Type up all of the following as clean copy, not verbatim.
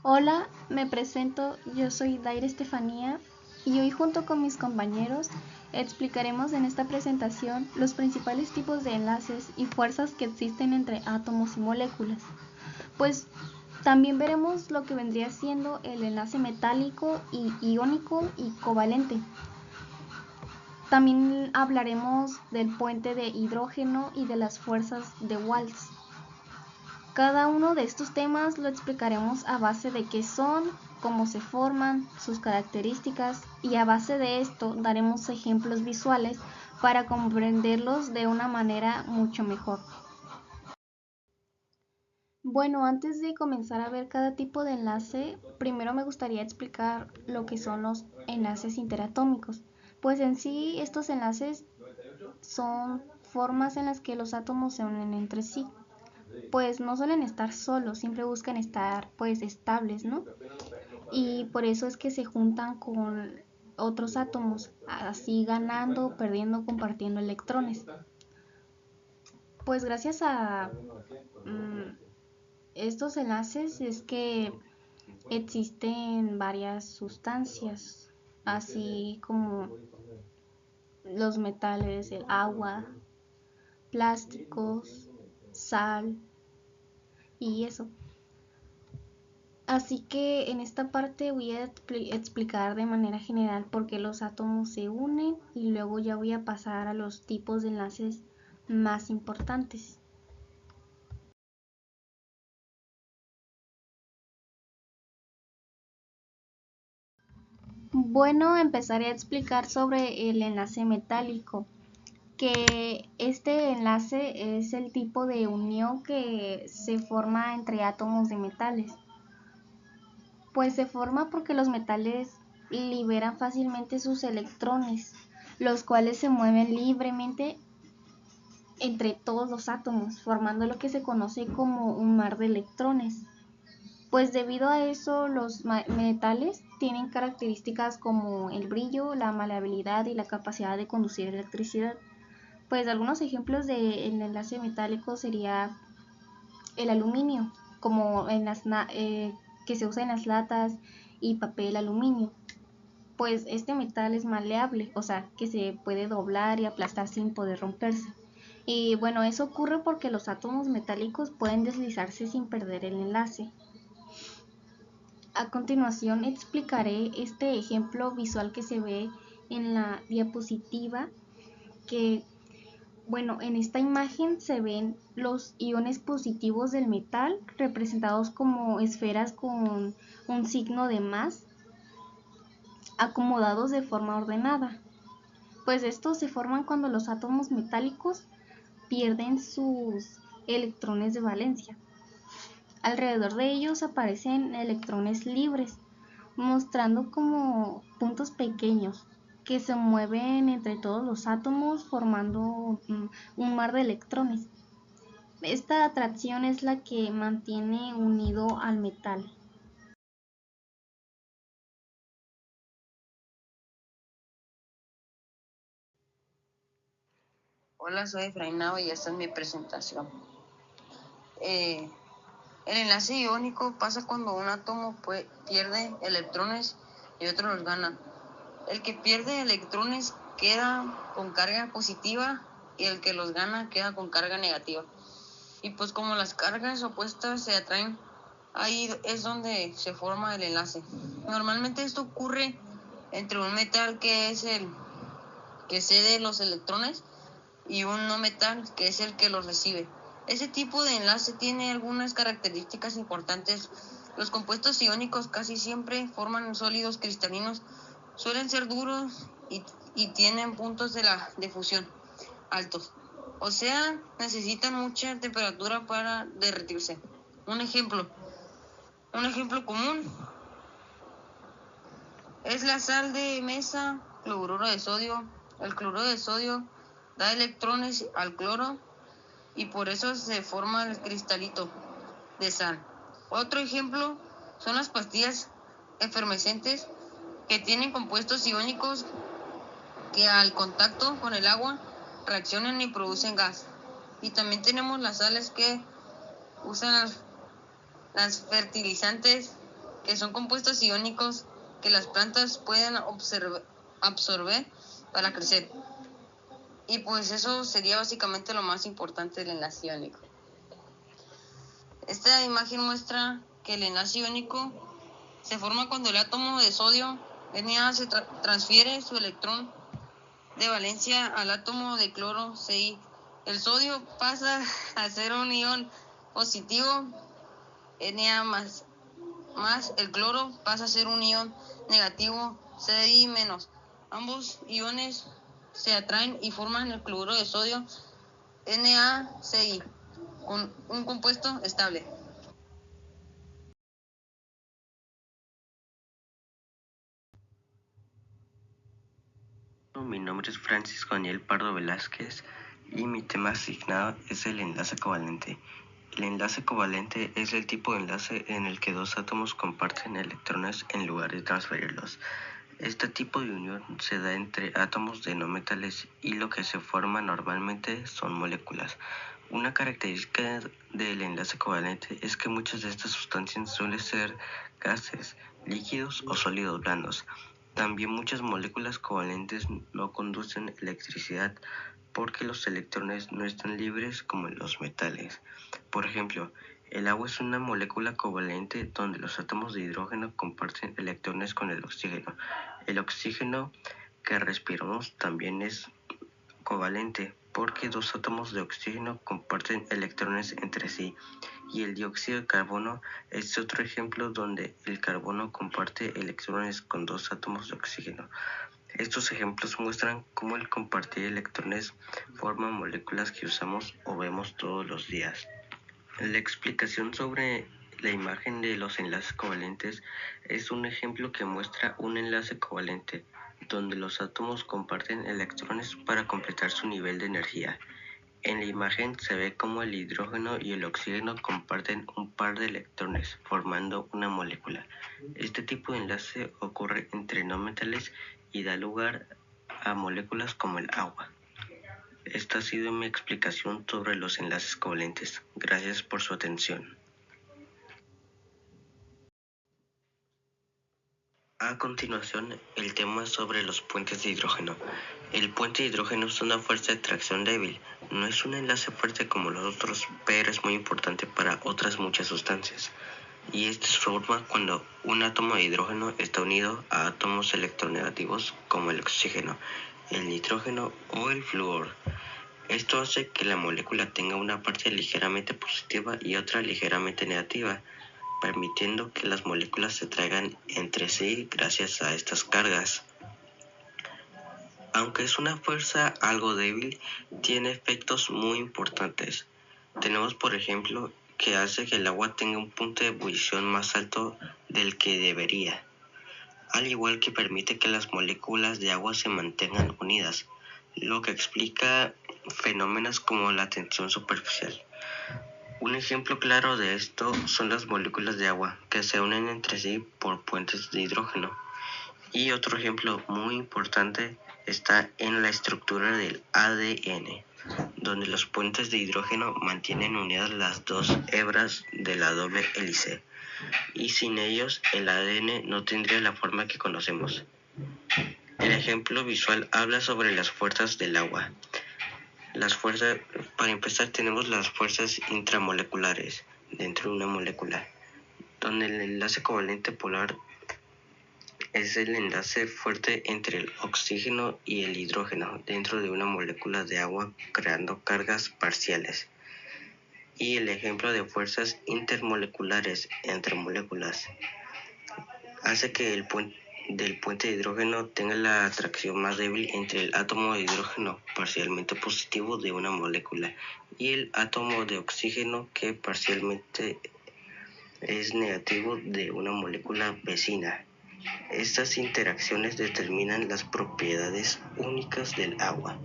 Hola, me presento, yo soy Daira Estefanía y hoy junto con mis compañeros explicaremos en esta presentación los principales tipos de enlaces y fuerzas que existen entre átomos y moléculas. Pues también veremos lo que vendría siendo el enlace metálico y iónico y covalente. También hablaremos del puente de hidrógeno y de las fuerzas de Waltz. Cada uno de estos temas lo explicaremos a base de qué son, cómo se forman, sus características y a base de esto daremos ejemplos visuales para comprenderlos de una manera mucho mejor. Bueno, antes de comenzar a ver cada tipo de enlace, primero me gustaría explicar lo que son los enlaces interatómicos. Pues en sí estos enlaces son formas en las que los átomos se unen entre sí. Pues no suelen estar solos, siempre buscan estar pues estables, ¿no? Y por eso es que se juntan con otros átomos, así ganando, perdiendo, compartiendo electrones. Pues gracias a estos enlaces es que existen varias sustancias, así como los metales, el agua, plásticos, sal y eso. Así que en esta parte voy a explicar de manera general por qué los átomos se unen y luego ya voy a pasar a los tipos de enlaces más importantes. Bueno, empezaré a explicar sobre el enlace metálico, que este enlace es el tipo de unión que se forma entre átomos de metales. Pues se forma porque los metales liberan fácilmente sus electrones, los cuales se mueven libremente entre todos los átomos, formando lo que se conoce como un mar de electrones. Pues debido a eso, los metales tienen características como el brillo, la maleabilidad y la capacidad de conducir electricidad. Pues algunos ejemplos del enlace metálico sería el aluminio, como en que se usa en las latas y papel aluminio. Pues este metal es maleable, o sea, que se puede doblar y aplastar sin poder romperse. Y bueno, eso ocurre porque los átomos metálicos pueden deslizarse sin perder el enlace. A continuación explicaré este ejemplo visual que se ve en la diapositiva, que bueno, en esta imagen se ven los iones positivos del metal representados como esferas con un signo de más, acomodados de forma ordenada. Pues estos se forman cuando los átomos metálicos pierden sus electrones de valencia. Alrededor de ellos aparecen electrones libres, mostrando como puntos pequeños que se mueven entre todos los átomos formando un mar de electrones. Esta atracción es la que mantiene unido al metal. Hola, soy Efraín Nava y esta es mi presentación. Eh, el enlace iónico pasa cuando un átomo pierde electrones y otro los gana. El que pierde electrones queda con carga positiva y el que los gana queda con carga negativa. Y pues como las cargas opuestas se atraen, ahí es donde se forma el enlace. Normalmente esto ocurre entre un metal que es el que cede los electrones y un no metal, que es el que los recibe. Ese tipo de enlace tiene algunas características importantes. Los compuestos iónicos casi siempre forman sólidos cristalinos, suelen ser duros y tienen puntos de fusión altos. O sea, necesitan mucha temperatura para derretirse. Un ejemplo común es la sal de mesa, cloruro de sodio. El cloruro de sodio da electrones al cloro y por eso se forma el cristalito de sal. Otro ejemplo son las pastillas efervescentes que tienen compuestos iónicos que al contacto con el agua reaccionan y producen gas. Y también tenemos las sales que usan las fertilizantes que son compuestos iónicos que las plantas pueden absorber para crecer. Y pues eso sería básicamente lo más importante del enlace iónico. Esta imagen muestra que el enlace iónico se forma cuando el átomo de sodio Na se transfiere su electrón de valencia al átomo de cloro Ci. El sodio pasa a ser un ion positivo Na más el cloro pasa a ser un ion negativo Ci-. Ambos iones se atraen y forman el cloruro de sodio NaCl con un compuesto estable. Mi nombre es Francisco Daniel Pardo Velázquez y mi tema asignado es el enlace covalente. El enlace covalente es el tipo de enlace en el que dos átomos comparten electrones en lugar de transferirlos. Este tipo de unión se da entre átomos de no metales y lo que se forma normalmente son moléculas. Una característica del enlace covalente es que muchas de estas sustancias suelen ser gases, líquidos o sólidos blandos. También muchas moléculas covalentes no conducen electricidad porque los electrones no están libres como en los metales. Por ejemplo, el agua es una molécula covalente donde los átomos de hidrógeno comparten electrones con el oxígeno. El oxígeno que respiramos también es covalente porque dos átomos de oxígeno comparten electrones entre sí, y el dióxido de carbono es otro ejemplo donde el carbono comparte electrones con dos átomos de oxígeno. Estos ejemplos muestran cómo el compartir electrones forma moléculas que usamos o vemos todos los días. La explicación sobre la imagen de los enlaces covalentes es un ejemplo que muestra un enlace covalente donde los átomos comparten electrones para completar su nivel de energía. En la imagen se ve cómo el hidrógeno y el oxígeno comparten un par de electrones, formando una molécula. Este tipo de enlace ocurre entre no metales y da lugar a moléculas como el agua. Esta ha sido mi explicación sobre los enlaces covalentes. Gracias por su atención. A continuación, el tema sobre los puentes de hidrógeno. El puente de hidrógeno es una fuerza de atracción débil. No es un enlace fuerte como los otros, pero es muy importante para otras muchas sustancias. Y esto se forma cuando un átomo de hidrógeno está unido a átomos electronegativos como el oxígeno, el nitrógeno o el flúor. Esto hace que la molécula tenga una parte ligeramente positiva y otra ligeramente negativa, permitiendo que las moléculas se atraigan entre sí gracias a estas cargas. Aunque es una fuerza algo débil, tiene efectos muy importantes. Tenemos, por ejemplo, que hace que el agua tenga un punto de ebullición más alto del que debería, al igual que permite que las moléculas de agua se mantengan unidas, lo que explica fenómenos como la tensión superficial. Un ejemplo claro de esto son las moléculas de agua que se unen entre sí por puentes de hidrógeno. Y otro ejemplo muy importante está en la estructura del ADN, donde los puentes de hidrógeno mantienen unidas las dos hebras de la doble hélice, y sin ellos el ADN no tendría la forma que conocemos. El ejemplo visual habla sobre las fuerzas del agua. Para empezar, tenemos las fuerzas intramoleculares dentro de una molécula, donde el enlace covalente polar es el enlace fuerte entre el oxígeno y el hidrógeno dentro de una molécula de agua, creando cargas parciales. Y el ejemplo de fuerzas intermoleculares entre moléculas hace que el puente de hidrógeno tenga la atracción más débil entre el átomo de hidrógeno parcialmente positivo de una molécula y el átomo de oxígeno que parcialmente es negativo de una molécula vecina. Estas interacciones determinan las propiedades únicas del agua.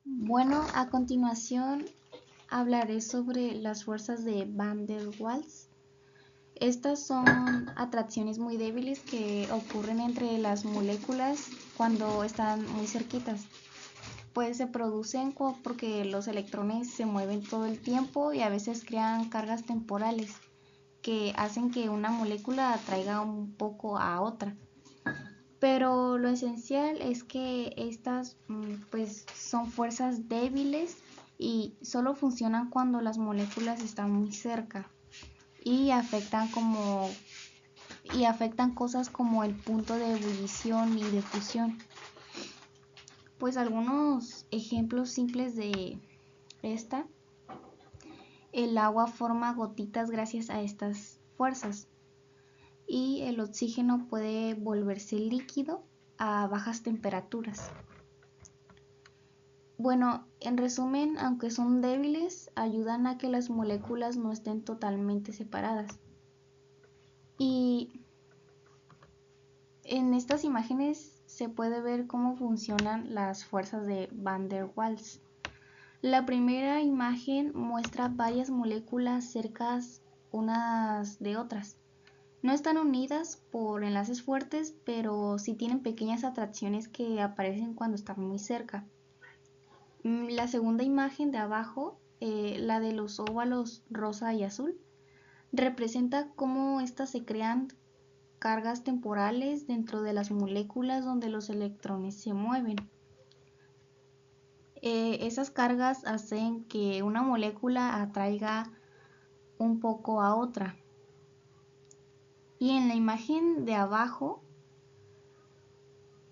Bueno, a continuación hablaré sobre las fuerzas de Van der Waals. Estas son atracciones muy débiles que ocurren entre las moléculas cuando están muy cerquitas. pues se producen porque los electrones se mueven todo el tiempo y a veces crean cargas temporales que hacen que una molécula atraiga un poco a otra. Pero lo esencial es que estas pues son fuerzas débiles y solo funcionan cuando las moléculas están muy cerca y afectan cosas como el punto de ebullición y de fusión. Pues algunos ejemplos simples de esta: el agua forma gotitas gracias a estas fuerzas, y el oxígeno puede volverse líquido a bajas temperaturas. Bueno, en resumen, aunque son débiles, ayudan a que las moléculas no estén totalmente separadas. Y en estas imágenes se puede ver cómo funcionan las fuerzas de Van der Waals. La primera imagen muestra varias moléculas cercas unas de otras. No están unidas por enlaces fuertes, pero sí tienen pequeñas atracciones que aparecen cuando están muy cerca. La segunda imagen de abajo, la de los óvalos rosa y azul, representa cómo estas se crean cargas temporales dentro de las moléculas donde los electrones se mueven. Esas cargas hacen que una molécula atraiga un poco a otra. Y en la imagen de abajo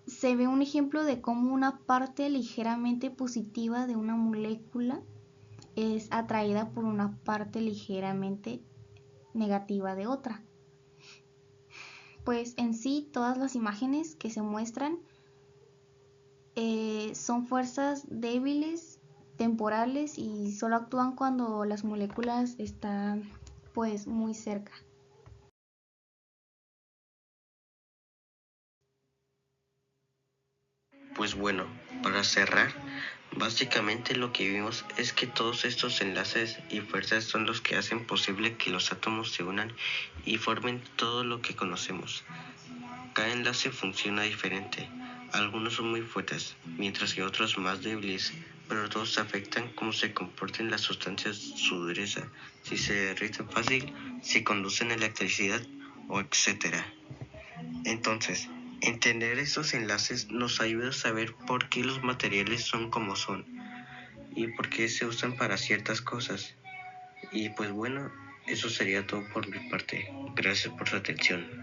se ve un ejemplo de cómo una parte ligeramente positiva de una molécula es atraída por una parte ligeramente negativa de otra. Pues en sí todas las imágenes que se muestran son fuerzas débiles, temporales, y solo actúan cuando las moléculas están pues muy cerca. Pues bueno, para cerrar, básicamente lo que vimos es que todos estos enlaces y fuerzas son los que hacen posible que los átomos se unan y formen todo lo que conocemos. Cada enlace funciona diferente. Algunos son muy fuertes, mientras que otros más débiles, pero todos afectan cómo se comportan las sustancias, su dureza, si se derriten fácil, si conducen electricidad o etc. Entonces, entender estos enlaces nos ayuda a saber por qué los materiales son como son y por qué se usan para ciertas cosas. Y pues bueno, eso sería todo por mi parte. Gracias por su atención.